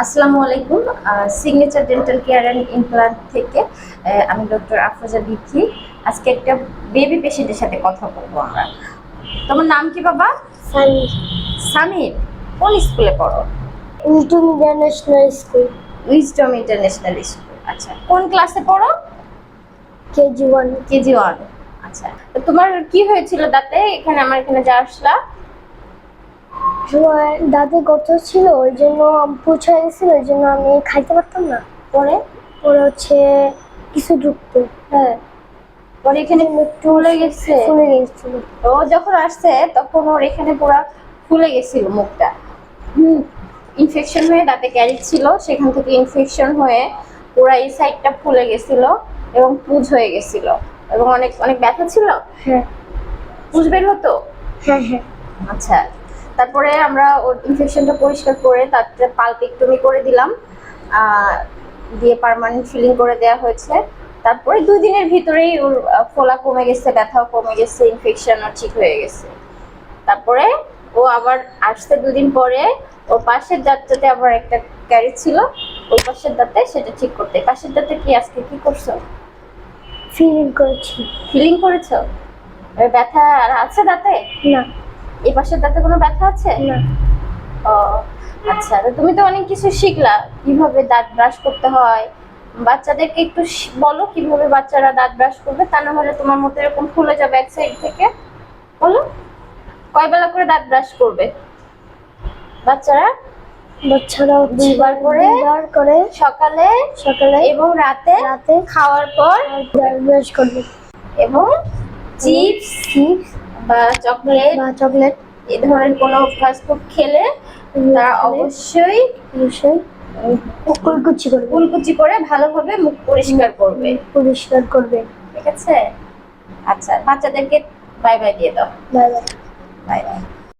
আসসালামু আলাইকুম। Signature dental care and implant থেকে আমি ডক্টর আফরোজা বিথি। আজকে একটা বেবি পেশেন্টের সাথে কথা বলবো আমরা। তোমার নাম কি বাবা? সামির। সামির। কোন স্কুলে পড়ো? Wisdom international school. Wisdom international school. আচ্ছা, কোন ক্লাসে পড়ো? কেজি 1। কেজি 1। আচ্ছা, তো তোমার কি হয়েছিল দাঁতে? আমার এখানে যা আসলা। আমার দাঁতে গত ছিল, ওই জন্য পুছা গেছিল, ওই জন্য আমি খাইতে পারতাম না। পরে পরে হচ্ছে কিছু ঢুকতো। হ্যাঁ, পরে এখানে ফুলে গেছে। ফুলে গেছিল। ও যখন আসছে তখন ওর এখানে পুরো ফুলে গেছিল মুখটা। ইনফেকশন হয়ে দাঁতে ক্যারিজ ছিল, সেখান থেকে ইনফেকশন হয়ে পুরো এই সাইডটা ফুলে গেছিল এবং পুজ হয়ে গেছিল এবং অনেক অনেক ব্যথা ছিল। হ্যাঁ পুজ বের হতো। হ্যাঁ হ্যাঁ। আচ্ছা, তারপরে আমরা ওর ইনফেকশনটা পরিষ্কার করে তারপরে পালপেক্টমি করে দিলাম, দিয়ে পার্মানেন্ট ফিলিং করে দেওয়া হয়েছে। তারপরে 2 দিনের ভিতরেই ওর ফোলা কমে গেছে, ব্যথাও কমে গেছে, ইনফেকশনও ঠিক হয়ে গেছে। তারপরে ও আবার আসতে 2 দিন পরে ওর পাশের দাঁতটাতে আবার একটা ক্যারি ছিল, ওই পাশের দাঁতে সেটা ঠিক করতে। পাশের দাঁতে কি আজকে কি করছো? ফিলিং করেছি। ফিলিং করেছো? ব্যথা আর আছে দাঁতে? না। এই পাশের দাঁতে কোনো ব্যথা আছে? না। ও আচ্ছা, তো তুমি তো অনেক কিছু শিখলা, কিভাবে দাঁত ব্রাশ করতে হয়। বাচ্চাদেরকে একটু বলো কিভাবে বাচ্চারা দাঁত ব্রাশ করবে, তা না হলে তোমার মতো এরকম ফুলে যাবে এক সাইড থেকে। বলো, কয় বেলা করে দাঁত ব্রাশ করবে বাচ্চারা? বাচ্চারা 2 বার করে, সকালে সকালে এবং রাতে খাওয়ার পর ব্রাশ করবে। এবং চিপস বা চকলেট এই ধরনের কোনো ফাস্ট ফুড খেলে তারা অবশ্যই কুলকুচি করে ভালোভাবে মুখ পরিষ্কার করবে। ঠিক আছে? আচ্ছা, বাচ্চাদেরকে বাই বাই দিয়ে দাও। Bye bye. Bye bye.